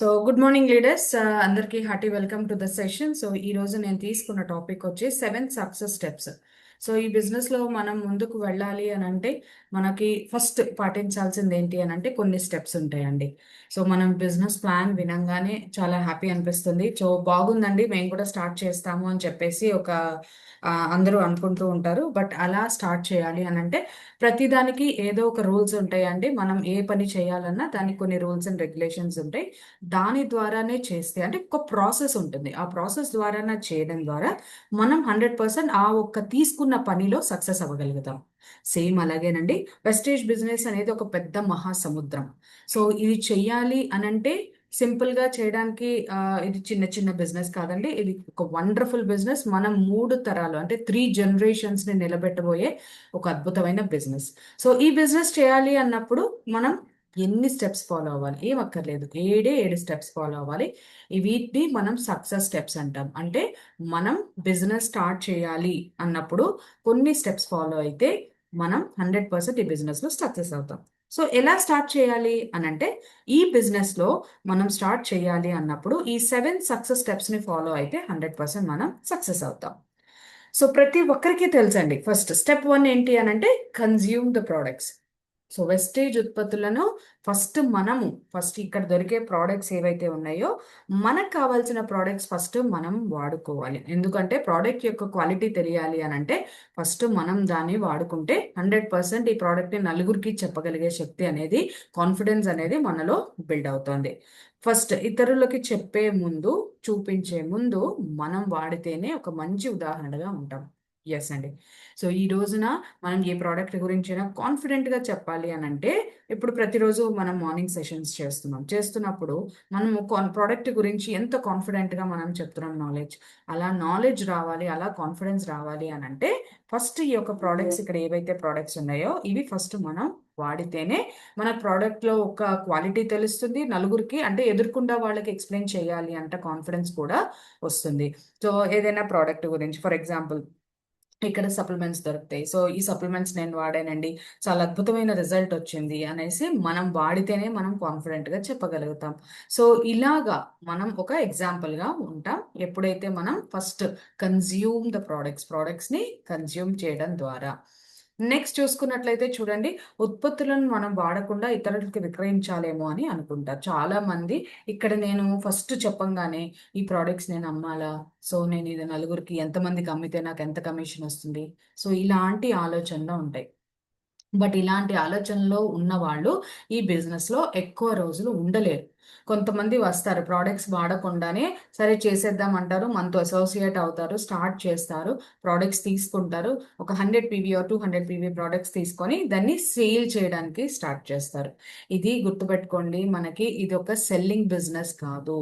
So good morning leaders, అందరికీ hearty welcome to the session. So ఈ రోజు నేను తీసుకున్న టాపిక్ వచ్చి 7 సక్సెస్ స్టెప్స్. సో ఈ బిజినెస్ లో మనం ముందుకు వెళ్ళాలి అని అంటే మనకి ఫస్ట్ పాటించాల్సింది ఏంటి అని అంటే కొన్ని స్టెప్స్ ఉంటాయండి. సో మనం బిజినెస్ ప్లాన్ వినంగానే చాలా హ్యాపీ అనిపిస్తుంది. సో బాగుందండి, మేము కూడా స్టార్ట్ చేస్తాము అని చెప్పేసి అందరూ అనుకుంటూ ఉంటారు. బట్ అలా స్టార్ట్ చేయాలి అని అంటే ప్రతిదానికి ఏదో ఒక రూల్స్ ఉంటాయండి. మనం ఏ పని చేయాలన్నా దానికి కొన్ని రూల్స్ అండ్ రెగ్యులేషన్స్ ఉంటాయి. దాని ద్వారానే చేస్తే అంటే ఒక ప్రాసెస్ ఉంటుంది. ఆ ప్రాసెస్ ద్వారానే చేయడం ద్వారా మనం 100% ఆ ఒక్క తీసుకున్న పనిలో సక్సెస్ అవ్వగలుగుతాం. సేమ్ అలాగేనండి, వెస్టేజ్ బిజినెస్ అనేది ఒక పెద్ద మహాసముద్రం. సో ఇది చెయ్యాలి అనంటే సింపుల్ గా చేయడానికి ఇది చిన్న చిన్న బిజినెస్ కాదండి. ఇది ఒక వండర్ఫుల్ బిజినెస్. మనం 3 తరాలు అంటే 3 జనరేషన్స్ ని నిలబెట్టబోయే ఒక అద్భుతమైన బిజినెస్. సో ఈ బిజినెస్ చేయాలి అన్నప్పుడు మనం ఎన్ని స్టెప్స్ ఫాలో అవ్వాలి? ఏం అక్కర్లేదు, 7 స్టెప్స్ ఫాలో అవ్వాలి. వీటిని మనం సక్సెస్ స్టెప్స్ అంటాం. అంటే మనం బిజినెస్ స్టార్ట్ చేయాలి అన్నప్పుడు కొన్ని స్టెప్స్ ఫాలో అయితే మనం 100% ఈ బిజినెస్ లో సక్సెస్ అవుతాం. సో ఎలా స్టార్ట్ చేయాలి అని అంటే ఈ బిజినెస్ లో మనం స్టార్ట్ చేయాలి అన్నప్పుడు ఈ 7 సక్సెస్ స్టెప్స్ ని ఫాలో అయితే 100% మనం సక్సెస్ అవుతాం. సో ప్రతి ఒక్కరికి తెలుసండి, ఫస్ట్ స్టెప్ 1 ఏంటి అని అంటే consume the products. So wastage ఉత్పత్తులను ఫస్ట్ ఇక్కడ దొరికే ప్రోడక్ట్స్ ఏవైతే ఉన్నాయో మనకు కావాల్సిన ప్రోడక్ట్స్ ఫస్ట్ మనం వాడుకోవాలి. ఎందుకంటే ప్రోడక్ట్ యొక్క క్వాలిటీ తెలియాలి అని అంటే ఫస్ట్ మనం దాన్ని వాడుకుంటే 100% ఈ ప్రోడక్ట్ ని నలుగురికి చెప్పగలిగే శక్తి అనేది, కాన్ఫిడెన్స్ అనేది మనలో బిల్డ్ అవుతుంది. ఫస్ట్ ఇతరులకి చెప్పే ముందు, చూపించే ముందు మనం వాడితేనే ఒక మంచి ఉదాహరణగా ఉంటాం. ఎస్ అండి. సో ఈ రోజున మనం ఏ ప్రోడక్ట్ గురించైనా కాన్ఫిడెంట్ గా చెప్పాలి అని అంటే ఇప్పుడు ప్రతిరోజు మనం మార్నింగ్ సెషన్స్ చేస్తున్నప్పుడు మనము ప్రోడక్ట్ గురించి ఎంత కాన్ఫిడెంట్ గా మనం చెప్తున్నాం, అలా నాలెడ్జ్ రావాలి, అలా కాన్ఫిడెన్స్ రావాలి అని అంటే ఫస్ట్ ఈ యొక్క ప్రోడక్ట్స్, ఇక్కడ ఏవైతే ప్రోడక్ట్స్ ఉన్నాయో ఇవి ఫస్ట్ మనం వాడితేనే మన ప్రోడక్ట్ లో ఒక క్వాలిటీ తెలుస్తుంది నలుగురికి. అంటే ఎదుర్కొండా వాళ్ళకి ఎక్స్ప్లెయిన్ చేయాలి అంటే కాన్ఫిడెన్స్ కూడా వస్తుంది. సో ఏదైనా ప్రోడక్ట్ గురించి, ఫర్ ఎగ్జాంపుల్ ఇక్కడ సప్లిమెంట్స్ దొరుకుతాయి. సో ఈ సప్లిమెంట్స్ నేను వాడానండి, చాలా అద్భుతమైన రిజల్ట్ వచ్చింది అనేసి మనం వాడితేనే మనం కాన్ఫిడెంట్ గా చెప్పగలుగుతాం. సో ఇలాగా మనం ఒక ఎగ్జాంపుల్ గా ఉంటాం ఎప్పుడైతే మనం ఫస్ట్ కన్జ్యూమ్ ద ప్రోడక్ట్స్ ని కన్జ్యూమ్ చేయడం ద్వారా. నెక్స్ట్ చూసుకున్నట్లయితే చూడండి, ఉత్పత్తులను మనం వాడకుండా ఇతరులకు విక్రయించాలేమో అని అనుకుంటారు చాలా మంది. ఇక్కడ నేను ఫస్ట్ చెప్పంగానే ఈ ప్రోడక్ట్స్ నేను అమ్మాలా, సో నేను ఇది నలుగురికి ఎంతమందికి అమ్మితే నాకు ఎంత కమిషన్ వస్తుంది, సో ఇలాంటి ఆలోచనలు ఉంటాయి. బట్ ఇలాంటి ఆలోచనలో ఉన్న వాళ్ళు ఈ బిజినెస్ లో ఎక్కువ రోజులు ఉండలేరు. కొంతమంది వస్తారు ప్రోడక్ట్స్ వాడకుండానే, సరే చేసేద్దాం అంటారు, మనతో అసోసియేట్ అవుతారు, స్టార్ట్ చేస్తారు, ప్రోడక్ట్స్ తీసుకుంటారు, ఒక 100 PV 200 PV ప్రోడక్ట్స్ తీసుకొని దాన్ని సేల్ చేయడానికి స్టార్ట్ చేస్తారు. ఇది గుర్తుపెట్టుకోండి, మనకి ఇది ఒక సెల్లింగ్ బిజినెస్ కాదు,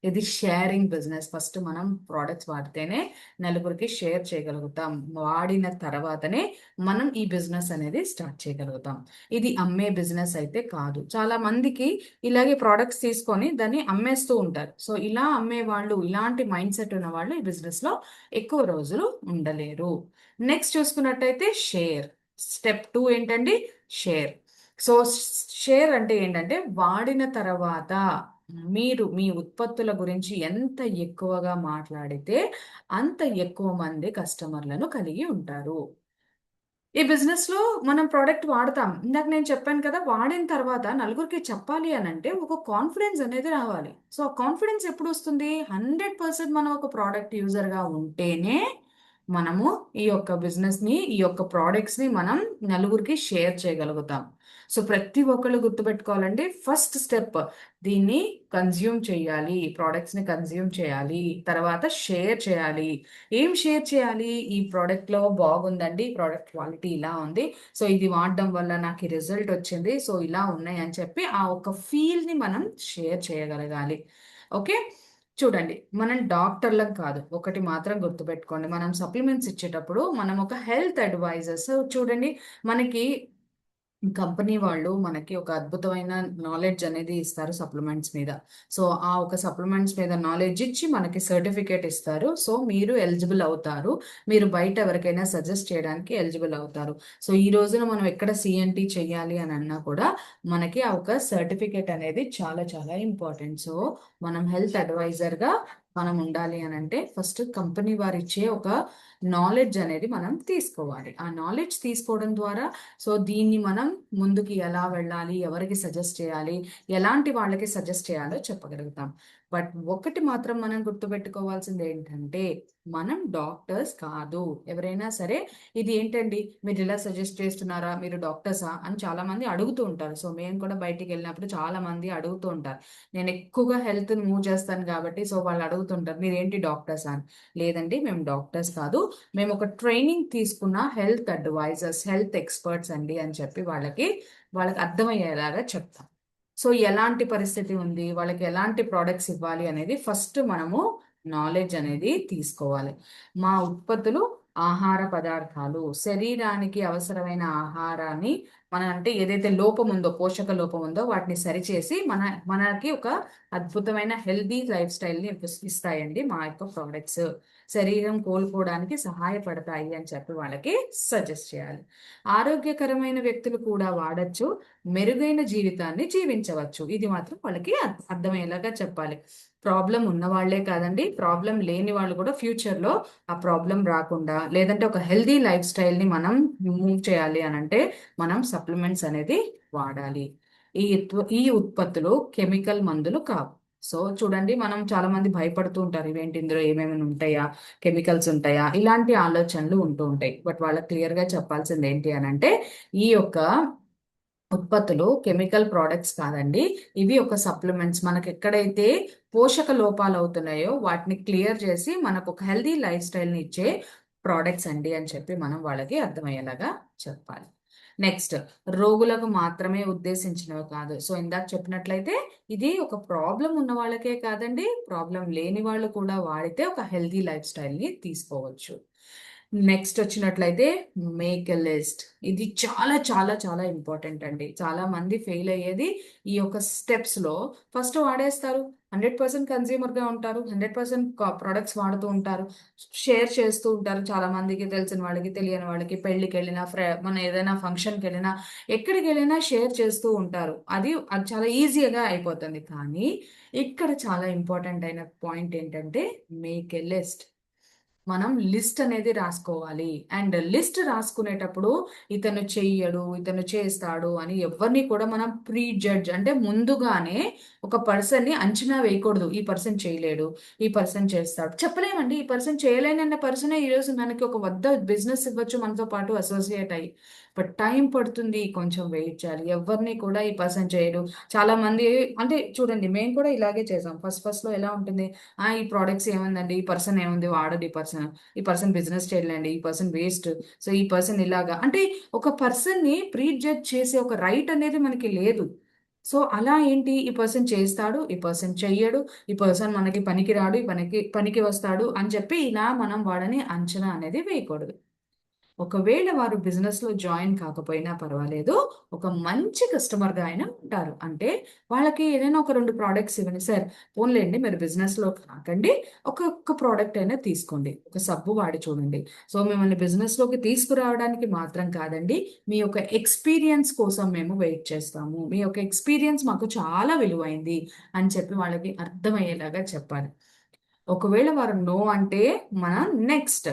ఇది షేరింగ్ బిజినెస్. ఫస్ట్ మనం ప్రోడక్ట్స్ వాడితేనే నలుగురికి షేర్ చేయగలుగుతాం, వాడిన తర్వాతనే మనం ఈ బిజినెస్ అనేది స్టార్ట్ చేయగలుగుతాం. ఇది అమ్మే బిజినెస్ అయితే కాదు. చాలా మందికి ఇలాగే ప్రోడక్ట్స్ తీసుకొని దాన్ని అమ్మేస్తూ ఉంటారు. సో ఇలా అమ్మే వాళ్ళు, ఇలాంటి మైండ్ సెట్ ఉన్న వాళ్ళు ఈ బిజినెస్ లో ఎక్కువ రోజులు ఉండలేరు. నెక్స్ట్ చూసుకున్నట్టయితే స్టెప్ 2 ఏంటండి? షేర్. సో షేర్ అంటే ఏంటంటే వాడిన తర్వాత మీరు మీ ఉత్పత్తుల గురించి ఎంత ఎక్కువగా మాట్లాడితే అంత ఎక్కువ మంది కస్టమర్లను కలిగి ఉంటారు. ఈ బిజినెస్ లో మనం ప్రోడక్ట్ వాడతాం, ఇందాక నేను చెప్పాను కదా, వాడిన తర్వాత నలుగురికి చెప్పాలి అని అంటే ఒక కాన్ఫిడెన్స్ అనేది రావాలి. సో ఆ కాన్ఫిడెన్స్ ఎప్పుడు వస్తుంది? 100% మనం ఒక ప్రోడక్ట్ యూజర్ గా ఉంటేనే మనము ఈ యొక్క బిజినెస్ ని, ఈ యొక్క ప్రోడక్ట్స్ ని మనం నలుగురికి షేర్ చేయగలుగుతాం. సో ప్రతి ఒక్కళ్ళు గుర్తుపెట్టుకోవాలండి, ఫస్ట్ స్టెప్ దీన్ని కన్జ్యూమ్ చేయాలి, ప్రోడక్ట్స్ ని కన్జ్యూమ్ చేయాలి, తర్వాత షేర్ చేయాలి. ఏం షేర్ చేయాలి? ఈ ప్రోడక్ట్ లో బాగుందండి, ప్రోడక్ట్ క్వాలిటీ ఇలా ఉంది, సో ఇది వాడడం వల్ల నాకు ఈ రిజల్ట్ వచ్చింది, సో ఇలా ఉన్నాయి అని చెప్పి ఆ ఒక ఫీల్ ని మనం షేర్ చేయగలగాలి. ఓకే, చూడండి, మనం డాక్టర్లకు కాదు, ఒకటి మాత్రం గుర్తుపెట్టుకోండి, మనం సప్లిమెంట్స్ ఇచ్చేటప్పుడు మనం ఒక హెల్త్ అడ్వైజర్స్. చూడండి, మనకి కంపెనీ వాళ్ళు మనకి ఒక అద్భుతమైన నాలెడ్జ్ అనేది ఇస్తారు సప్లిమెంట్స్ మీద. సో, ఆ ఒక సప్లిమెంట్స్ మీద నాలెడ్జ్ ఇచ్చి మనకి సర్టిఫికేట్ ఇస్తారు. సో, మీరు ఎలిజిబుల్ అవుతారు. మీరు బయట ఎవరికైనా సజెస్ట్ చేయడానికి ఎలిజిబుల్ అవుతారు. సో, ఈ రోజున మనం ఎక్కడ సీఎన్‌టీ చెయ్యాలి అని అన్నా కూడా మనకి ఆ ఒక సర్టిఫికేట్ అనేది చాలా చాలా ఇంపార్టెంట్. సో, మనం హెల్త్ అడ్వైజర్‌గా మనం ఉండాలి అనంటే ఫస్ట్ కంపెనీ వారిచ్చే ఒక నాలెడ్జ్ అనేది మనం తీసుకోవాలి. ఆ నాలెడ్జ్ తీసుకోవడం ద్వారా సో దీన్ని మనం ముందుకి ఎలా వెళ్ళాలి, ఎవరికి సజెస్ట్ చేయాలి, ఎలాంటి వాళ్ళకి సజెస్ట్ చేయాలో చెప్పగలుగుతాం. బట్ ఒకటి మాత్రం మనం గుర్తుపెట్టుకోవాల్సింది ఏంటంటే, మనం డాక్టర్స్ కాదు. ఎవరైనా సరే ఇది ఏంటండి మీరు ఇలా సజెస్ట్ చేస్తున్నారా? మీరు డాక్టర్సా? అని చాలామంది అడుగుతూ ఉంటారు. సో మేము కూడా బయటికి వెళ్ళినప్పుడు చాలామంది అడుగుతూ ఉంటారు. నేను ఎక్కువగా హెల్త్‌ని మూవ్ చేస్తాను కాబట్టి సో వాళ్ళు అడుగుతుంటారు. మీరేంటి డాక్టర్సా అని? లేదండి మేము డాక్టర్స్ కాదు. మేము ఒక ట్రైనింగ్ తీసుకున్న హెల్త్ అడ్వైజర్స్, హెల్త్ ఎక్స్పర్ట్స్ అండి అని చెప్పి వాళ్ళకి అర్థమయ్యేలాగా చెప్తాం. సో ఎలాంటి పరిస్థితి ఉంది, వాళ్ళకి ఎలాంటి ప్రొడక్ట్స్ ఇవ్వాలి అనేది ఫస్ట్ మనము నాలెడ్జ్ అనేది తీసుకోవాలి. మా ఉత్పత్తులు ఆహార పదార్థాలు, శరీరానికి అవసరమైన ఆహారాన్ని అంటే ఏదైతే లోపం ఉందో, పోషక లోపం ఉందో వాటిని సరిచేసి మనకి ఒక అద్భుతమైన హెల్తీ లైఫ్ స్టైల్‌ని ఇస్తాయండి మా యొక్క ప్రొడక్ట్స్. శరీరం కోలుకోవడానికి సహాయపడతాయి అని చెప్పి వాళ్ళకి సజెస్ట్ చేయాలి. ఆరోగ్యకరమైన వ్యక్తులు కూడా వాడొచ్చు. మెరుగైన జీవితాన్ని జీవించవచ్చు. ఇది మాత్రం వాళ్ళకి అర్థమయ్యేలాగా చెప్పాలి. ప్రాబ్లమ్ ఉన్నవాళ్లే కాదండి, ప్రాబ్లమ్ లేని వాళ్ళు కూడా ఫ్యూచర్‌లో ఆ ప్రాబ్లమ్ రాకుండా లేదంటే ఒక హెల్తీ లైఫ్ స్టైల్‌ని మనం మూవ్ చేయాలి అనంటే మనం సప్లిమెంట్స్ అనేది వాడాలి. ఈ ఉత్పత్తులు కెమికల్ మందులు కావు. సో చూడండి మనం చాలా మంది భయపడుతూ ఉంటారు. ఇవేంటి ఇందులో ఏమేమైనా ఉంటాయా? కెమికల్స్ ఉంటాయా? ఇలాంటి ఆలోచనలు ఉంటూ ఉంటాయి. బట్ వాళ్ళకి క్లియర్‌గా చెప్పాల్సింది ఏంటి అనంటే ఈ యొక్క ఉత్పత్తులు కెమికల్ ప్రొడక్ట్స్ కాదండి. ఇవి ఒక సప్లిమెంట్స్. మనకెక్కడైతే పోషక లోపాలు అవుతున్నాయో వాటిని క్లియర్ చేసి మనకు ఒక హెల్తీ లైఫ్ స్టైల్‌ని ఇచ్చే ప్రొడక్ట్స్ అండి అని చెప్పి మనం వాళ్ళకి అర్థమయ్యేలాగా చెప్పాలి. నెక్స్ట్ రోగులకు మాత్రమే ఉద్దేశించినవి కాదు. సో ఇందాక చెప్పినట్లయితే ఇది ఒక ప్రాబ్లమ్ ఉన్న వాళ్ళకే కాదండి, ప్రాబ్లమ్ లేని వాళ్ళు కూడా వాడితే ఒక హెల్తీ లైఫ్ స్టైల్‌ని తీసుకోవచ్చు. నెక్స్ట్ వచ్చినట్లయితే మేక్ ఎ లిస్ట్. ఇది చాలా చాలా చాలా ఇంపార్టెంట్ అండి. చాలా మంది ఫెయిల్ అయ్యేది ఈ యొక్క స్టెప్స్‌లో. ఫస్ట్ వాడేస్తారు. 100% కన్స్యూమర్‌గా ఉంటారు. 100% ప్రొడక్ట్స్ వాడుతూ ఉంటారు. షేర్ చేస్తూ ఉంటారు. చాలా మందికి తెలిసిన వాళ్ళకి, తెలియని వాళ్ళకి, పెళ్ళికెళ్ళినా, మన ఏదైనా ఫంక్షన్‌కెళ్ళినా, ఎక్కడికెళ్ళినా షేర్ చేస్తూ ఉంటారు. అది చాలా ఈజీగా అయిపోతుంది. కానీ ఇక్కడ చాలా ఇంపార్టెంట్ అయిన పాయింట్ ఏంటంటే మేక్ ఎ లిస్ట్. మనం లిస్ట్ అనేది రాసుకోవాలి. అండ్ లిస్ట్ రాసుకునేటప్పుడు ఇతను చెయ్యడు, ఇతను చేస్తాడు అని ఎవ్వరిని కూడా మనం ప్రీ జడ్జ్ అంటే ముందుగానే ఒక పర్సన్‌ని అంచనా వేయకూడదు. ఈ పర్సన్ చేయలేడు, ఈ పర్సన్ చేస్తాడు. చెప్పలేమండి. ఈ పర్సన్ చేయలేనన్న పర్సనే ఈరోజు మనకి ఒక బిజినెస్ ఇవ్వచ్చు మనతో పాటు అసోసియేట్ అయ్యి. బట్ టైం పడుతుంది. కొంచెం వెయిట్ చేయాలి. ఎవరిని కూడా ఈ పర్సన్ చేయడు. చాలామంది అంటే చూడండి మేము కూడా ఇలాగే చేసాం. ఫస్ట్‌లో ఎలా ఉంటుంది? ఈ ప్రొడక్ట్స్ ఏముందండి? ఈ పర్సన్ ఏముంది వాడడు ఈ పర్సన్. ఈ పర్సన్ బిజినెస్ చేయలేండి. ఈ పర్సన్ వేస్ట్. సో, ఈ పర్సన్ ఇలాగా అంటే ఒక పర్సన్‌ని ప్రీ జడ్జ్ చేసే ఒక రైట్ అనేది మనకి లేదు. సో, అలా ఏంటి ఈ పర్సన్ చేస్తాడు, ఈ పర్సన్ చెయ్యడు, ఈ పర్సన్ మనకి పనికిరాడు, ఈ పనికి వస్తాడు అని చెప్పి ఇలా మనం వాళ్ళని అంచనా అనేది వేయకూడదు. ఒకవేళ వారు బిజినెస్‌లో జాయిన్ కాకపోయినా పర్వాలేదు. ఒక మంచి కస్టమర్‌గా అయినా ఉంటారు. అంటే వాళ్ళకి ఏదైనా ఒక 2 ప్రొడక్ట్స్ ఇవ్వండి. సార్ పోనీలెండి మీరు బిజినెస్‌లో కాకండి. ఒక్క ప్రొడక్ట్ అయినా తీసుకోండి. ఒక సబ్బు వాడి చూడండి. సో మిమ్మల్ని బిజినెస్‌లోకి తీసుకురావడానికి మాత్రం కాదండి. మీ యొక్క ఎక్స్‌పీరియన్స్ కోసం మేము వెయిట్ చేస్తాము. మీ యొక్క ఎక్స్‌పీరియన్స్ మాకు చాలా విలువైంది అని చెప్పి వాళ్ళకి అర్థమయ్యేలాగా చెప్పాలి. ఒకవేళ వారు నో అంటే మనం నెక్స్ట్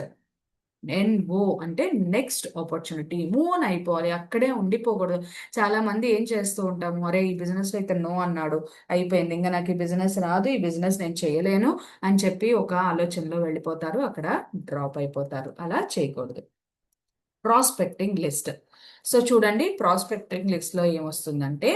ఎన్‌ఓ అంటే నెక్స్ట్ ఆపర్చునిటీ. మూవ్ ఆన్ అయిపోవాలి. అక్కడే ఉండిపోకూడదు. చాలామంది ఏం చేస్తూ ఉంటాము, అరే! ఈ బిజినెస్‌లో ఇతను నో అన్నాడు. అయిపోయింది. ఇంక నాకు ఈ బిజినెస్ రాదు. ఈ బిజినెస్ నేను చేయలేను అని చెప్పి ఒక ఆలోచనలో వెళ్ళిపోతారు. అక్కడ డ్రాప్ అయిపోతారు. అలా చేయకూడదు. Prospecting list. సో చూడండి ప్రాస్పెక్టింగ్ లిస్ట్‌లో ఏమొస్తుందంటే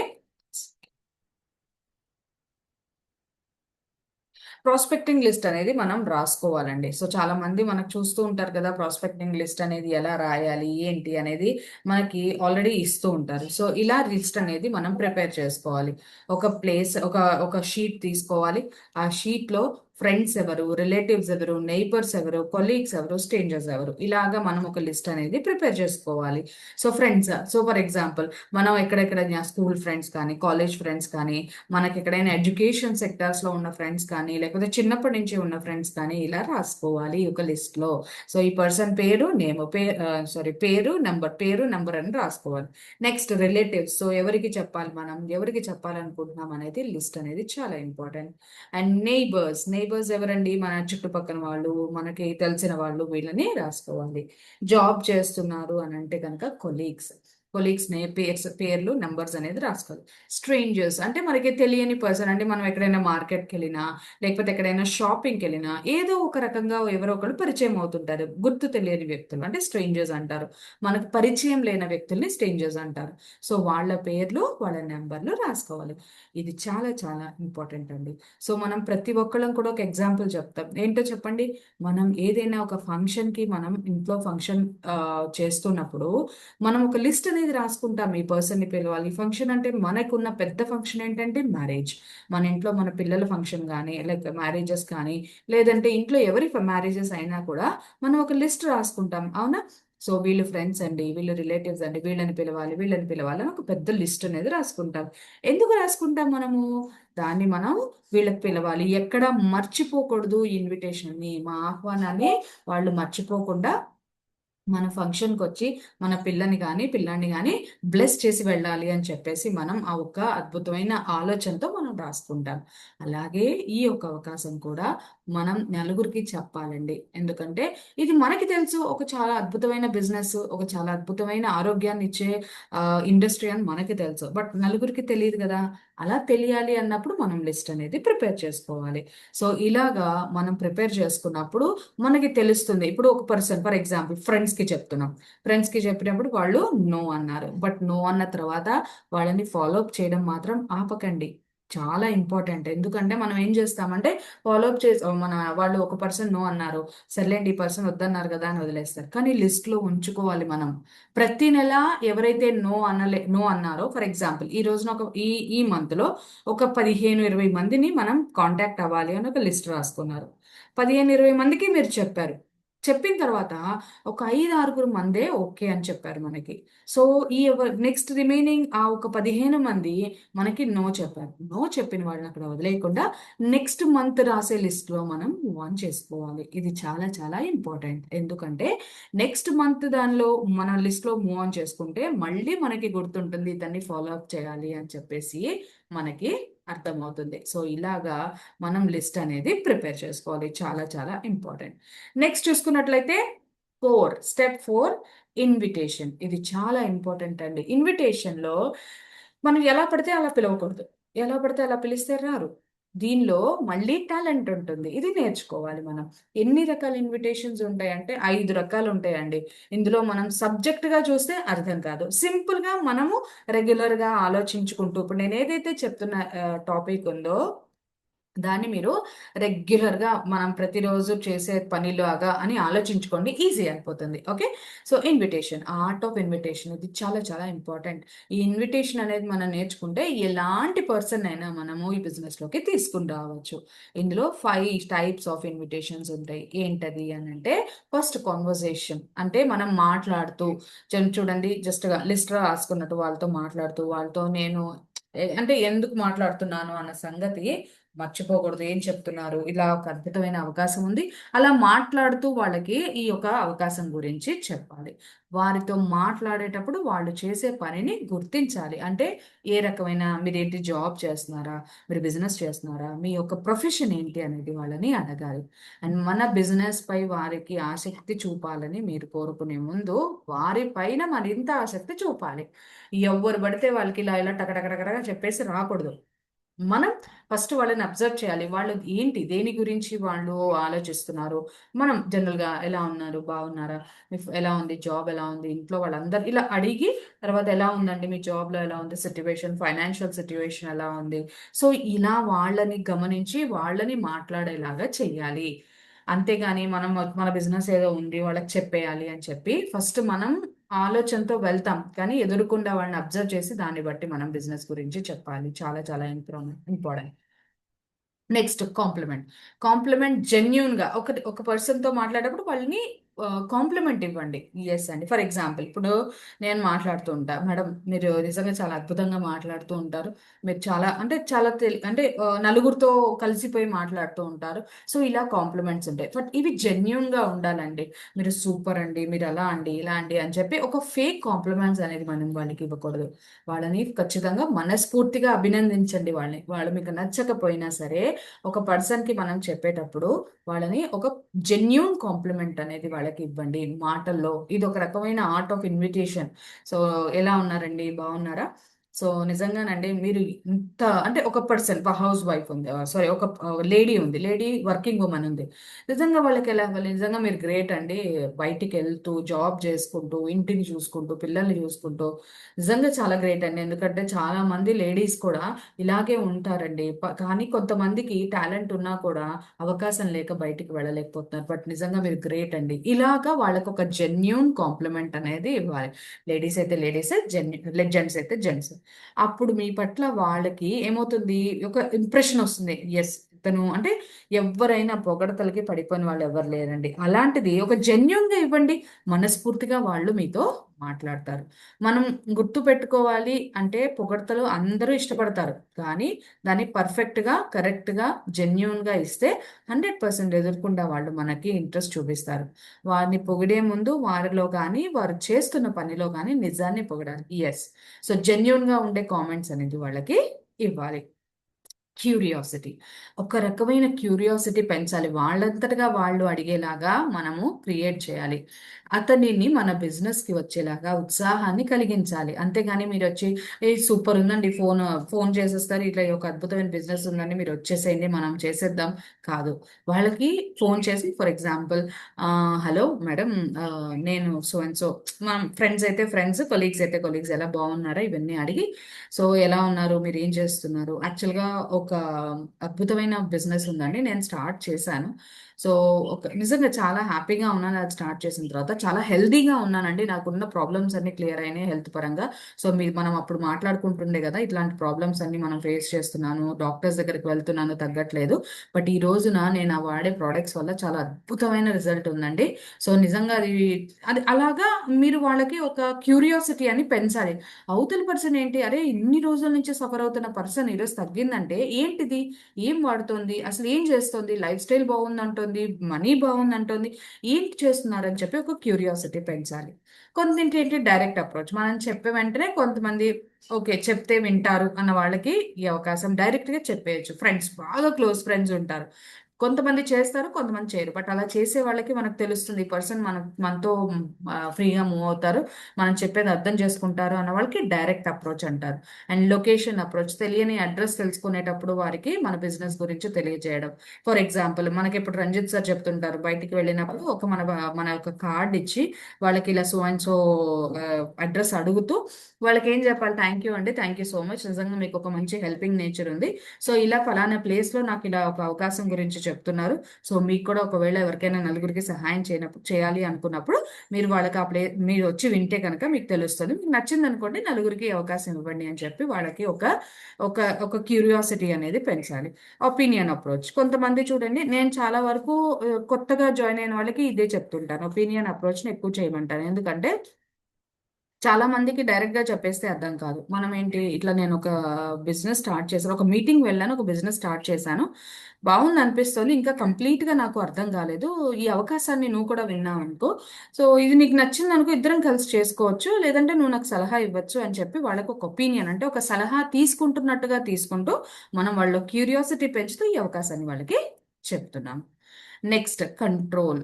ప్రాస్పెక్టింగ్ లిస్ట్ అనేది మనం రాసుకోవాలండి. సో, చాలామంది మనకు చూస్తూ ఉంటారు కదా! ప్రాస్పెక్టింగ్ లిస్ట్ అనేది ఎలా రాయాలి? ఏంటి? అనేది మనకి ఆల్రెడీ ఇస్తూ ఉంటారు. సో, ఇలా లిస్ట్ అనేది మనం ప్రిపేర్ చేసుకోవాలి. ఒక ప్లేస్ ఒక ఒక షీట్ తీసుకోవాలి. ఆ షీట్‌లో ఫ్రెండ్స్ ఎవరు, రిలేటివ్స్ ఎవరు, నైబర్స్ ఎవరు, కొలీగ్స్ ఎవరు, స్ట్రేంజర్స్ ఎవరు, ఇలాగా మనం ఒక లిస్ట్ అనేది ప్రిపేర్ చేసుకోవాలి. So friends, so for example మనం ఎక్కడెక్కడ స్కూల్ ఫ్రెండ్స్ కానీ, కాలేజ్ ఫ్రెండ్స్ కానీ, మనకి ఎక్కడైనా ఎడ్యుకేషన్ సెక్టార్స్ లో ఉన్న ఫ్రెండ్స్ కానీ, లేకపోతే చిన్నప్పటి నుంచి ఉన్న ఫ్రెండ్స్ కానీ ఇలా రాసుకోవాలి ఒక లిస్ట్ లో. సో ఈ పర్సన్ పేరు, నేమ్, పేరు నంబర్, పేరు నంబర్ అని రాసుకోవాలి. నెక్స్ట్ రిలేటివ్స్, సో ఎవరికి చెప్పాలి, మనం ఎవరికి చెప్పాలనుకుంటున్నాం అనేది లిస్ట్ అనేది చాలా ఇంపార్టెంట్. అండ్ నైబర్స్ ఎవరండి, మన చుట్టుపక్కల వాళ్ళు, మనకి తెలిసిన వాళ్ళు, వీళ్ళని రాసుకోవాలి. జాబ్ చేస్తున్నారు అని అంటే కనుక కొలీగ్స్ పేర్లు నంబర్స్ అనేది రాసుకోవాలి. స్ట్రేంజర్స్ అంటే మనకి తెలియని పర్సన్, అంటే మనం ఎక్కడైనా మార్కెట్కి వెళ్ళినా, లేకపోతే ఎక్కడైనా షాపింగ్కి వెళ్ళినా, ఏదో ఒక రకంగా ఎవరో ఒకరు పరిచయం అవుతుంటారు, గుర్తు తెలియని వ్యక్తులు అంటే స్ట్రేంజర్స్ అంటారు. మనకు పరిచయం లేని వ్యక్తుల్ని స్ట్రేంజర్స్ అంటారు. సో వాళ్ళ పేర్లు, వాళ్ళ నెంబర్లు రాసుకోవాలి. ఇది చాలా చాలా ఇంపార్టెంట్ అండి. సో మనం ప్రతి ఒక్కళ్ళం కూడా ఒక ఎగ్జాంపుల్ చెప్తాం. ఏంటో చెప్పండి. మనం ఏదైనా ఒక ఫంక్షన్కి, మనం ఇంట్లో ఫంక్షన్ చేస్తున్నప్పుడు మనం ఒక లిస్ట్ అనేది రాసుకుంటాం. ఈ పర్సన్ని పిలవాలి. ఫంక్షన్ అంటే మనకున్న పెద్ద ఫంక్షన్ ఏంటంటే మ్యారేజ్. మన ఇంట్లో మన పిల్లల ఫంక్షన్ కానీ, లైక్ మ్యారేజెస్ కానీ, లేదంటే ఇంట్లో ఎవరి మ్యారేజెస్ అయినా కూడా మనం ఒక లిస్ట్ రాసుకుంటాం, అవునా? సో వీళ్ళు ఫ్రెండ్స్ అండి, వీళ్ళు రిలేటివ్స్ అండి, వీళ్ళని పిలవాలి అని ఒక పెద్ద లిస్ట్ అనేది రాసుకుంటాం. ఎందుకు రాసుకుంటాం మనము? దాన్ని మనం వీళ్ళకి పిలవాలి, ఎక్కడ మర్చిపోకూడదు. ఈ ఇన్విటేషన్ని, మా ఆహ్వానాన్ని వాళ్ళు మర్చిపోకుండా మన ఫంక్షన్కి వచ్చి మన పిల్లాన్ని కానీ బ్లెస్ చేసి వెళ్ళాలి అని చెప్పేసి మనం ఆ ఒక్క అద్భుతమైన ఆలోచనతో మనం రాసుకుంటాం. అలాగే ఈ యొక్క అవకాశం కూడా మనం నలుగురికి చెప్పాలండి. ఎందుకంటే ఇది మనకి తెలుసు, ఒక చాలా అద్భుతమైన బిజినెస్, ఒక చాలా అద్భుతమైన ఆరోగ్యాన్ని ఇచ్చే ఇండస్ట్రీ అని మనకి తెలుసు, బట్ నలుగురికి తెలియదు కదా. అలా తెలియాలి అన్నప్పుడు మనం లిస్ట్ అనేది ప్రిపేర్ చేసుకోవాలి. సో ఇలాగా మనం ప్రిపేర్ చేసుకున్నప్పుడు మనకి తెలుస్తుంది. ఇప్పుడు ఒక పర్సన్, ఫర్ ఎగ్జాంపుల్ ఫ్రెండ్స్కి చెప్తున్నాం. ఫ్రెండ్స్కి చెప్పినప్పుడు వాళ్ళు నో అన్నారు, బట్ నో అన్న తర్వాత వాళ్ళని ఫాలో అప్ చేయడం మాత్రం ఆపకండి. చాలా ఇంపార్టెంట్. ఎందుకంటే మనం ఏం చేస్తామంటే ఫాలో అప్ చేసి, మన వాళ్ళు ఒక పర్సన్ నో అన్నారు, సర్లేండి ఈ పర్సన్ వద్దన్నారు కదా అని వదిలేస్తారు. కానీ లిస్ట్ లో ఉంచుకోవాలి మనం. ప్రతి నెల ఎవరైతే నో అన్నారో, ఫర్ ఎగ్జాంపుల్ ఈ రోజున ఈ మంత్ లో ఒక 15-20 మందిని మనం కాంటాక్ట్ అవ్వాలి అని ఒక లిస్ట్ రాసుకున్నారు. 15-20 మందికి మీరు చెప్పారు. చెప్పిన తర్వాత ఒక 5-6 మందే ఓకే అని చెప్పారు మనకి. సో ఈ నెక్స్ట్ రిమైనింగ్ ఆ ఒక 15 మంది మనకి నో చెప్పారు. నో చెప్పిన వాళ్ళని అక్కడ వదిలేయకుండా నెక్స్ట్ మంత్ రాసే లిస్ట్ లో మనం మూవ్ ఆన్ చేసుకోవాలి. ఇది చాలా చాలా ఇంపార్టెంట్. ఎందుకంటే నెక్స్ట్ మంత్ దానిలో మన లిస్ట్ లో మూవ్ ఆన్ చేసుకుంటే మళ్ళీ మనకి గుర్తుంటుంది, దాన్ని ఫాలో అప్ చేయాలి అని చెప్పేసి మనకి అర్థమవుతుంది. సో ఇలాగా మనం లిస్ట్ అనేది ప్రిపేర్ చేసుకోవాలి. చాలా చాలా ఇంపార్టెంట్. నెక్స్ట్ చూసుకున్నట్లయితే స్టెప్ 4 ఇన్విటేషన్. ఇది చాలా ఇంపార్టెంట్ అండి. ఇన్విటేషన్లో మనం ఎలా పడితే అలా పిలవకూడదు. ఎలా పడితే అలా పిలిస్తే రారు. దీనిలో మళ్ళీ టాలెంట్ ఉంటుంది. ఇది నేర్చుకోవాలి మనం. ఎన్ని రకాల ఇన్విటేషన్స్ ఉంటాయంటే 5 రకాలు ఉంటాయండి. ఇందులో మనం సబ్జెక్ట్గా చూస్తే అర్థం కాదు. సింపుల్గా మనము రెగ్యులర్గా ఆలోచించుకుంటూ, ఇప్పుడు నేను ఏదైతే చెప్తున్న టాపిక్ ఉందో దాన్ని మీరు రెగ్యులర్గా మనం ప్రతిరోజు చేసే పనిలాగా అని ఆలోచించుకోండి. ఈజీ అయిపోతుంది. Okay. So invitation, art of invitation, ఇది చాలా చాలా ఇంపార్టెంట్. ఈ ఇన్విటేషన్ అనేది మనం నేర్చుకుంటే ఎలాంటి పర్సన్ అయినా మనము ఈ బిజినెస్లోకి తీసుకుని రావచ్చు. ఇందులో 5 టైప్స్ ఆఫ్ ఇన్విటేషన్స్ ఉంటాయి. ఏంటది అని అంటే, ఫస్ట్ కాన్వర్సేషన్, అంటే మనం మాట్లాడుతూ, చూడండి జస్ట్గా లిస్ట్ రాసుకున్నట్టు వాళ్ళతో మాట్లాడుతూ, వాళ్ళతో నేను అంటే ఎందుకు మాట్లాడుతున్నాను అన్న సంగతి మర్చిపోకూడదు. ఏం చెప్తున్నారు, ఇలా ఒక అద్భుతమైన అవకాశం ఉంది, అలా మాట్లాడుతూ వాళ్ళకి ఈ యొక్క అవకాశం గురించి చెప్పాలి. వారితో మాట్లాడేటప్పుడు వాళ్ళు చేసే పనిని గుర్తించాలి. అంటే ఏ రకమైన, మీరేంటి జాబ్ చేస్తున్నారా, మీరు బిజినెస్ చేస్తున్నారా, మీ యొక్క ప్రొఫెషన్ ఏంటి అనేది వాళ్ళని అడగాలి. అండ్ మన బిజినెస్ పై వారికి ఆసక్తి చూపాలని మీరు కోరుకునే ముందు వారి పైన మరింత ఆసక్తి చూపాలి. ఎవరు పడితే వాళ్ళకి ఇలా ఇలా టకటకటకగా చెప్పేసి రాకూడదు. మనం ఫస్ట్ వాళ్ళని అబ్జర్వ్ చేయాలి. వాళ్ళు ఏంటి, దేని గురించి వాళ్ళు ఆలోచిస్తున్నారు. మనం జనరల్గా ఎలా ఉన్నారు, బాగున్నారా, ఎలా ఉంది జాబ్, ఎలా ఉంది ఇంట్లో వాళ్ళందరూ, ఇలా అడిగి తర్వాత ఎలా ఉందండి మీ జాబ్లో, ఎలా ఉంది సిట్యువేషన్, ఫైనాన్షియల్ సిట్యువేషన్ ఎలా ఉంది. సో ఇలా వాళ్ళని గమనించి వాళ్ళని మాట్లాడేలాగా చెయ్యాలి. అంతేగాని మనం మన బిజినెస్ ఏదో ఉంది వాళ్ళకి చెప్పేయాలి అని చెప్పి ఫస్ట్ మనం ఆలోచనతో వెళ్తాం. కానీ ఎదురుకుండా వాళ్ళని అబ్జర్వ్ చేసి దాన్ని బట్టి మనం బిజినెస్ గురించి చెప్పాలి. చాలా చాలా ఇంపార్టెంట్. Next complement. కాంప్లిమెంట్ జెన్యూన్‌గా ఒక పర్సన్‌తో మాట్లాడేటప్పుడు వాళ్ళని కాంప్లిమెంట్ ఇవ్వండి. యెస్ అండి. ఫర్ ఎగ్జాంపుల్ ఇప్పుడు నేను మాట్లాడుతూ ఉంటా. మేడం మీరు నిజంగా చాలా అద్భుతంగా మాట్లాడుతూ ఉంటారు. మీరు చాలా అంటే చాలా అంటే నలుగురితో కలిసిపోయి మాట్లాడుతూ ఉంటారు. సో, ఇలా కాంప్లిమెంట్స్ ఉంటాయి. బట్ ఇవి జెన్యూన్‌గా ఉండాలండి. మీరు సూపర్ అండి. మీరు అలా అండి, ఇలా అండి అని చెప్పి ఒక ఫేక్ కాంప్లిమెంట్స్ అనేది మనం వాళ్ళకి ఇవ్వకూడదు. వాళ్ళని ఖచ్చితంగా మనస్ఫూర్తిగా అభినందించండి వాళ్ళని. వాళ్ళు మీకు నచ్చకపోయినా సరే ఒక పర్సన్‌కి మనం చెప్పేటప్పుడు వాళ్ళని ఒక జెన్యూన్ కాంప్లిమెంట్ అనేది వాళ్ళకి ఇవ్వండి మాటల్లో. ఇదొక రకమైన ఆర్ట్ ఆఫ్ ఇన్విటేషన్. సో, ఎలా ఉన్నారండి? బాగున్నారా? సో, నిజంగానండి మీరు ఇంత అంటే ఒక పర్సన్ హౌస్ వైఫ్ ఉంది. సారీ ఒక లేడీ ఉంది. లేడీ వర్కింగ్ వుమన్ ఉంది. నిజంగా వాళ్ళకెలా ఇవ్వాలి? నిజంగా మీరు గ్రేట్ అండి. బయటికెళ్తూ, జాబ్ చేసుకుంటూ, ఇంటిని చూసుకుంటూ, పిల్లల్ని చూసుకుంటూ నిజంగా చాలా గ్రేట్ అండి. ఎందుకంటే చాలా మంది లేడీస్ కూడా ఇలాగే ఉంటారండి. కానీ కొంతమందికి టాలెంట్ ఉన్నా కూడా అవకాశం లేక బయటికి వెళ్ళలేకపోతున్నారు. బట్ నిజంగా మీరు గ్రేట్ అండి. ఇలాగా వాళ్ళకొక జెన్యూన్ కాంప్లిమెంట్ అనేది ఇవ్వాలి. లేడీస్ అయితే లేడీసే, జెంట్స్ అయితే జెంట్స్. అప్పుడు మీ పట్ల వాళ్ళకి ఏమవుతుంది? ఒక ఇంప్రెషన్ వస్తుంది. యెస్. ఇతను అంటే ఎవ్వరైనా పొగడ్తలకి పడిపోయిన వాళ్ళు ఎవ్వరు లేరండి. అలాంటిది ఒక జెన్యూన్‌గా ఇవ్వండి. మనస్ఫూర్తిగా వాళ్ళు మీతో మాట్లాడతారు. మనం గుర్తుపెట్టుకోవాలి అంటే పొగడ్తలు అందరూ ఇష్టపడతారు. కానీ దాన్ని పర్ఫెక్ట్‌గా, కరెక్ట్‌గా, జెన్యూన్‌గా ఇస్తే 100% ఎదురకుండా వాళ్ళు మనకి ఇంట్రెస్ట్ చూపిస్తారు. వారిని పొగిడే ముందు వారిలో గానీ, వారు చేస్తున్న పనిలో గానీ నిజాన్ని పొగడాలి. యెస్. సో, జెన్యూన్‌గా ఉండే కామెంట్స్ అనేది వాళ్ళకి ఇవ్వాలి. క్యూరియాసిటీ. ఒక రకమైన క్యూరియాసిటీ పెంచాలి. వాళ్ళంతటగా వాళ్ళు అడిగేలాగా మనము క్రియేట్ చేయాలి. అతనిని మన బిజినెస్‌కి వచ్చేలాగా ఉత్సాహాన్ని కలిగించాలి. అంతేగాని మీరొచ్చి సూపర్ ఉందండి ఫోను చేసేస్తారు. ఇట్లా ఒక అద్భుతమైన బిజినెస్ ఉందండి. మీరొచ్చేసేయండి మనం చేసేద్దాం. కాదు. వాళ్ళకి ఫోను చేసి ఫర్ ఎగ్జాంపుల్ హలో మేడం నేను సో అండ్ సో మనం ఫ్రెండ్స్ అయితే ఫ్రెండ్స్, కొలీగ్స్ అయితే కొలీగ్స్ ఎలా బాగున్నారా? ఇవన్నీ అడిగి సో, ఎలా ఉన్నారు? మీరేం చేస్తున్నారు? యాక్చువల్‌గా ఒక అద్భుతమైన బిజినెస్ ఉందండి. నేను స్టార్ట్ చేశాను. సో, నిజంగా చాలా హ్యాపీగా ఉన్నాను అది స్టార్ట్ చేసిన తర్వాత. చాలా హెల్తీగా ఉన్నానండి. నాకున్న ప్రాబ్లమ్స్ అన్నీ క్లియర్ అయినాయి హెల్త్ పరంగా. సో, మనం అప్పుడు మాట్లాడుకుంటుండే గదా! ఇట్లాంటి ప్రాబ్లమ్స్ అన్నీ మనం ఫేస్ చేస్తున్నాను. డాక్టర్స్ దగ్గరికి వెళ్తున్నాను తగ్గట్లేదు. బట్ ఈ రోజున నేను ఆ వాడే ప్రొడక్ట్స్ వల్ల చాలా అద్భుతమైన రిజల్ట్ ఉందండి. సో, నిజంగా అది అది అలాగా మీరు వాళ్ళకి ఒక క్యూరియాసిటీ అని పెంచాలి. అవతల పర్సన్ ఏంటి? అరే! ఇన్ని రోజుల నుంచి సఫర్ అవుతున్న పర్సన్ ఈరోజు తగ్గిందంటే ఏంటిది? ఏం వాడుతోంది? అసలు ఏం చేస్తోంది? లైఫ్ స్టైల్ బావుందంటోంది. మనీ బావుందంటోంది. ఏంటి చేస్తున్నారని చెప్పి ఒక క్యూరియాసిటీ పెంచాలి. కొంతేంటంటే డైరెక్ట్ అప్రోచ్. మనం చెప్పే వెంటనే కొంతమంది ఓకే. చెప్తే వింటారు అన్న వాళ్ళకి ఈ అవకాశం డైరెక్ట్‌గా చెప్పేయొచ్చు. ఫ్రెండ్స్ బాగా క్లోజ్ ఫ్రెండ్స్ ఉంటారు. కొంతమంది చేస్తారు. కొంతమంది చేయరు. బట్ అలా చేసే వాళ్ళకి మనకు తెలుస్తుంది. ఈ పర్సన్ మనతో ఫ్రీగా మూవ్ అవుతారు. మనం చెప్పేది అర్థం చేసుకుంటారు అన్న వాళ్ళకి డైరెక్ట్ అప్రోచ్ అంటారు. అండ్ లొకేషన్ అప్రోచ్ తెలియని అడ్రెస్ తెలుసుకునేటప్పుడు వారికి మన బిజినెస్ గురించి తెలియజేయడం. ఫర్ ఎగ్జాంపుల్ మనకిప్పుడు రంజిత్ సార్ చెప్తుంటారు. బయటికి వెళ్ళినప్పుడు మన యొక్క కార్డ్ ఇచ్చి వాళ్ళకి ఇలా సో అండ్ సో అడ్రెస్ అడుగుతూ వాళ్ళకేం చెప్పాలి? థాంక్ యూ అండి. Thank you so much. నిజంగా మీకు ఒక మంచి హెల్పింగ్ నేచర్ ఉంది. సో, ఇలా ఫలానా ప్లేస్‌లో నాకిలా ఒక అవకాశం గురించి చెప్తున్నారు. సో, మీకు కూడా ఒకవేళ ఎవరికైనా నలుగురికి సహాయం చేయాలి అనుకున్నప్పుడు మీరు వాళ్ళకి మీరొచ్చి వింటే గనక మీకు తెలుస్తది. మీకు నచ్చిందనుకోండి నలుగురికి ఈ అవకాశం ఇవ్వండి అని చెప్పి వాళ్ళకి ఒక ఒక ఒక క్యూరియాసిటీ అనేది పెంచాలి. Opinion approach. కొంతమంది చూడండి నేను చాలా వరకు కొత్తగా జాయిన్ అయిన వాళ్ళకి ఇదే చెప్తుంటాను. ఒపీనియన్ అప్రోచ్‌ని ఎక్కువ చేయమంటాను. ఎందుకంటే చాలా మందికి డైరెక్ట్‌గా చెప్పేస్తే అర్థం కాదు. ఇట్లా నేనొక బిజినెస్ స్టార్ట్ చేశాను. ఒక మీటింగ్ వెళ్ళాను. ఒక బిజినెస్ స్టార్ట్ చేశాను. బావుందనిపిస్తోంది. ఇంకా కంప్లీట్‌గా నాకు అర్థం కాలేదు. ఈ అవకాశాన్ని నువ్వు కూడా విన్నావనుకో, సో, ఇది నీకు నచ్చిందనుకో ఇద్దరం కలిసి చేసుకోవచ్చు. లేదంటే నువ్వు నాకు సలహా ఇవ్వచ్చు అని చెప్పి వాళ్ళకి ఒక ఒపీనియన్ అంటే ఒక సలహా తీసుకుంటున్నట్టుగా తీసుకుంటూ, మనం వాళ్ళలో క్యూరియాసిటీ పెంచుతూ ఈ అవకాశాన్ని వాళ్ళకి చెప్తున్నాం. Next control.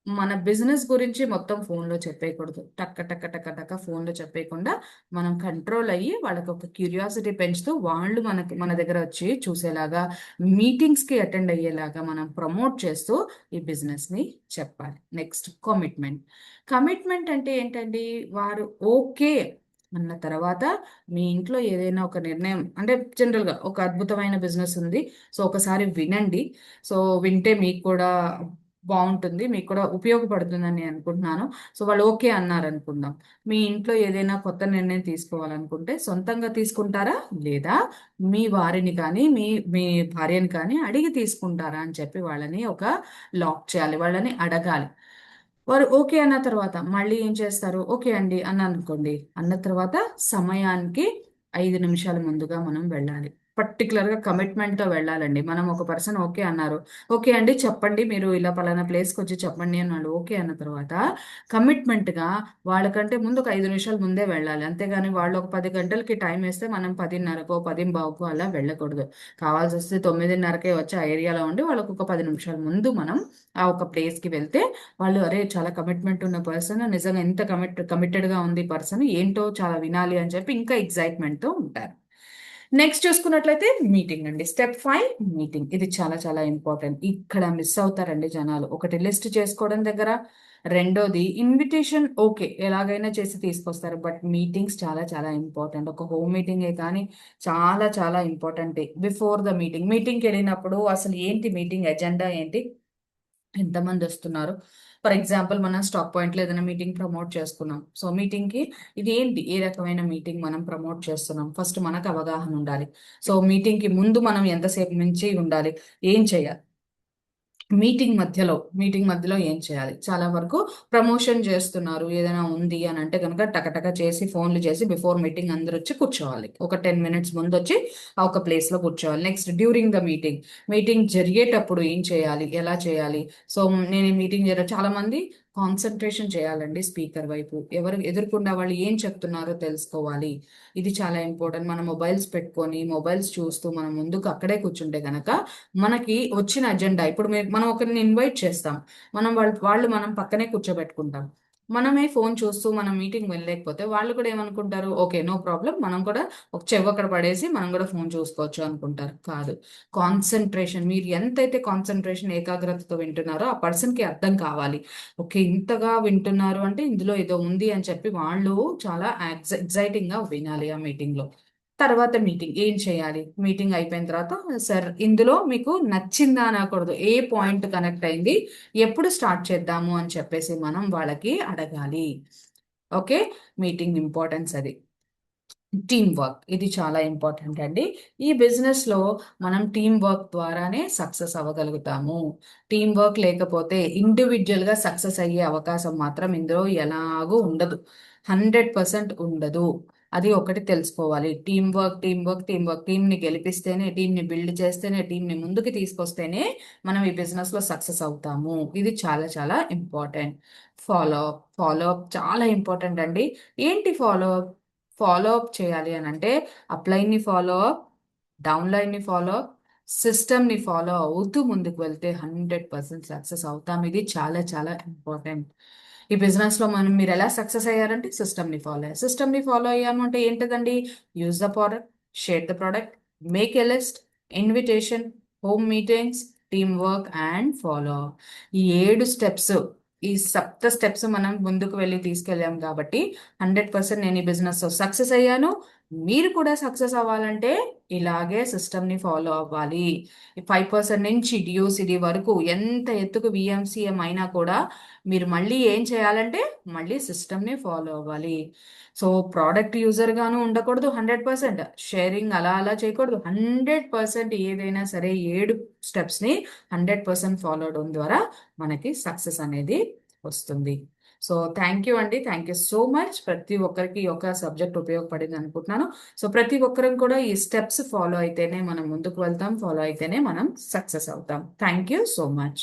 మన బిజినెస్ గురించి మొత్తం ఫోన్‌లో చెప్పేయకూడదు. టక టక టక టక ఫోన్‌లో చెప్పేయకుండా, మనం కంట్రోల్ అయ్యి వాళ్ళకొక క్యూరియాసిటీ పెంచుతూ, వాళ్ళు మన దగ్గర వచ్చి చూసేలాగా, మీటింగ్స్‌కి అటెండ్ అయ్యేలాగా మనం ప్రమోట్ చేస్తూ ఈ బిజినెస్‌ని చెప్పాలి. Next commitment. కమిట్మెంట్ అంటే ఏంటండి? వారు ఓకే అన్న తర్వాత మీ ఇంట్లో ఏదైనా ఒక నిర్ణయం అంటే జనరల్‌గా ఒక అద్భుతమైన బిజినెస్ ఉంది. సో, ఒకసారి వినండి. సో, వింటే మీకు కూడా బాగుంటుంది, మీకు కూడా ఉపయోగపడుతుందని నేను అనుకుంటున్నాను. సో వాళ్ళు ఓకే అన్నారు అనుకుందాం. మీ ఇంట్లో ఏదైనా కొత్త నిర్ణయం తీసుకోవాలనుకుంటే సొంతంగా తీసుకుంటారా, లేదా మీ వారిని కానీ మీ భార్యని కానీ అడిగి తీసుకుంటారా అని చెప్పి వాళ్ళని ఒక లాక్ చేయాలి, వాళ్ళని అడగాలి. వారు ఓకే అన్న తర్వాత మళ్ళీ ఏం చేస్తారు, ఓకే అండి అన్న అనుకోండి, అన్న తర్వాత సమయానికి 5 నిమిషాల ముందుగా మనం వెళ్ళాలి. పర్టికులర్గా కమిట్మెంట్తో వెళ్ళాలండి. మనం ఒక పర్సన్ ఓకే అన్నారు, ఓకే అండి చెప్పండి, మీరు ఇలా పలానా ప్లేస్కి వచ్చి చెప్పండి అన్నాడు, ఓకే అన్న తర్వాత కమిట్మెంట్గా వాళ్ళకంటే ముందు ఒక 5 నిమిషాల ముందే వెళ్ళాలి. అంతేగాని వాళ్ళు ఒక 10 గంటలకి టైం వేస్తే మనం 10:30కో 10:15కో అలా వెళ్ళకూడదు. కావాల్సి వస్తే 9:30కే వచ్చి ఆ ఏరియాలో ఉండి వాళ్ళకు ఒక 10 నిమిషాల ముందు మనం ఆ ఒక ప్లేస్కి వెళ్తే వాళ్ళు అరే చాలా కమిట్మెంట్ ఉన్న పర్సన్, నిజంగా ఎంత కమిటెడ్గా ఉంది పర్సన్, ఏంటో చాలా వినాలి అని చెప్పి ఇంకా ఎగ్జైట్మెంట్తో ఉంటారు. నెక్స్ట్ చూసుకున్నట్లయితే మీటింగ్ అండి. Step 5 meeting. ఇది చాలా చాలా ఇంపార్టెంట్. ఇక్కడ మిస్ అవుతారండి జనాలు. ఒకటి లిస్ట్ చేసుకోవడం దగ్గర, రెండోది ఇన్విటేషన్ ఓకే ఎలాగైనా చేసి తీసుకొస్తారు, బట్ మీటింగ్స్ చాలా చాలా ఇంపార్టెంట్. ఒక హోమ్ మీటింగే కానీ చాలా చాలా ఇంపార్టెంట్. బిఫోర్ ద మీటింగ్కి వెళ్ళినప్పుడు అసలు ఏంటి మీటింగ్ ఎజెండా ఏంటి, ఎంతమంది వస్తున్నారు. ఫర్ ఎగ్జాంపుల్ మనం స్టాక్ పాయింట్లో ఏదైనా మీటింగ్ ప్రమోట్ చేసుకున్నాం. సో మీటింగ్కి ఇది ఏంటి, ఏ రకమైన మీటింగ్ మనం ప్రమోట్ చేస్తున్నాం, ఫస్ట్ మనకు అవగాహన ఉండాలి. సో మీటింగ్కి ముందు మనం ఎంతసేపు నుంచి ఉండాలి, ఏం చేయాలి, మీటింగ్ మధ్యలో ఏం చేయాలి. చాలా వరకు ప్రమోషన్ చేస్తున్నారు, ఏదైనా ఉంది అని అంటే కనుక టకటక చేసి ఫోన్లు చేసి బిఫోర్ మీటింగ్ అందరూ వచ్చి కూర్చోవాలి. ఒక 10 మినిట్స్ ముందు వచ్చి ఆ ఒక ప్లేస్లో కూర్చోవాలి. నెక్స్ట్ డ్యూరింగ్ ద మీటింగ్ జరిగేటప్పుడు ఏం చేయాలి, ఎలా చేయాలి. సో నేను ఈ మీటింగ్ చాలా మంది కాన్సన్ట్రేషన్ చేయాలండి స్పీకర్ వైపు, ఎవరు ఎదుర్కొన్న వాళ్ళు ఏం చెప్తున్నారో తెలుసుకోవాలి. ఇది చాలా ఇంపార్టెంట్. మన మొబైల్స్ పెట్టుకొని మొబైల్స్ చూస్తూ మనం ముందుకు అక్కడే కూర్చుంటే గనక మనకి వచ్చిన అజెండా, ఇప్పుడు మనం ఒకరిని ఇన్వైట్ చేస్తాం, వాళ్ళు మనం పక్కనే కూర్చోబెట్టుకుంటాం. మనమే ఫోన్ చూస్తూ మనం మీటింగ్ వెళ్ళలేకపోతే వాళ్ళు కూడా ఏమనుకుంటారు, ఓకే నో ప్రాబ్లం, మనం కూడా ఒక చెవి అక్కడ పడేసి మనం కూడా ఫోన్ చూసుకోవచ్చు అనుకుంటారు. కాదు, కాన్సన్ట్రేషన్, మీరు ఎంతైతే కాన్సన్ట్రేషన్ ఏకాగ్రతతో వింటున్నారో ఆ పర్సన్కి అర్థం కావాలి. ఓకే ఇంతగా వింటున్నారు అంటే ఇందులో ఏదో ఉంది అని చెప్పి వాళ్ళు చాలా ఎగ్జైటింగ్గా వినాలి ఆ మీటింగ్లో. తర్వాత మీటింగ్ ఏం చేయాలి, మీటింగ్ అయిపోయిన తర్వాత సార్ ఇందులో మీకు నచ్చిందా అనకూడదు, ఏ పాయింట్ కనెక్ట్ అయింది, ఎప్పుడు స్టార్ట్ చేద్దాము అని చెప్పేసి మనం వాళ్ళకి అడగాలి. ఓకే, మీటింగ్ ఇంపార్టెన్స్ అది. టీమ్ వర్క్, ఇది చాలా ఇంపార్టెంట్ అండి. ఈ బిజినెస్లో మనం టీమ్ వర్క్ ద్వారానే సక్సెస్ అవ్వగలుగుతాము. టీమ్ వర్క్ లేకపోతే ఇండివిజువల్గా సక్సెస్ అయ్యే అవకాశం మాత్రం ఇందులో ఎలాగూ ఉండదు, 100% ఉండదు. అది ఒకటి తెలుసుకోవాలి. టీమ్ వర్క్, టీంని గెలిపిస్తేనే, టీంని బిల్డ్ చేస్తేనే, టీంని ముందుకు తీసుకొస్తేనే మనం ఈ బిజినెస్లో సక్సెస్ అవుతాము. ఇది చాలా చాలా ఇంపార్టెంట్. ఫాలో అప్ చాలా ఇంపార్టెంట్ అండి. ఏంటి ఫాలో అప్ చేయాలి అని అంటే అప్లైన్ని ఫాలో అప్, డౌన్లైన్ని ఫాలో అప్, సిస్టమ్ని ఫాలో అవుతూ ముందుకు వెళ్తే 100% సక్సెస్ అవుతాం. ఇది చాలా చాలా ఇంపార్టెంట్. ఈ బిజినెస్లో మీరు ఎలా సక్సెస్ అయ్యారంటే సిస్టమ్ని ఫాలో అయ్యాము అంటే ఏంటిదండి, use the product, share the product, make a list, invitation, home meetings, team work and follow. ఈ 7 స్టెప్స్, ఈ సప్త స్టెప్స్ మనం ముందుకు వెళ్ళి తీసుకెళ్ళాం కాబట్టి 100% నేను ఈ బిజినెస్ సక్సెస్ అయ్యాను. మీరు కూడా సక్సెస్ అవ్వాలంటే ఇలాగే సిస్టమ్ని ఫాలో అవ్వాలి. 5% నుంచి డిఓసిడి వరకు ఎంత ఎత్తుకు విఎంసీఎం అయినా కూడా మీరు మళ్ళీ ఏం చేయాలంటే మళ్ళీ సిస్టమ్ని ఫాలో అవ్వాలి. సో ప్రోడక్ట్ యూజర్గాను ఉండకూడదు, 100% షేరింగ్ అలా అలా చేయకూడదు, 100% ఏదైనా సరే 7 స్టెప్స్ని 100% ఫాలో అవడం ద్వారా మనకి సక్సెస్ అనేది వస్తుంది. సో థ్యాంక్ యూ అండి, థ్యాంక్ యూ సో మచ్. ప్రతి ఒక్కరికి ఈ యొక్క సబ్జెక్ట్ ఉపయోగపడింది అనుకుంటున్నాను. సో ప్రతి ఒక్కరం కూడా ఈ స్టెప్స్ ఫాలో అయితేనే మనం ముందుకు వెళ్తాం, ఫాలో అయితేనే మనం సక్సెస్ అవుతాం. Thank you so much.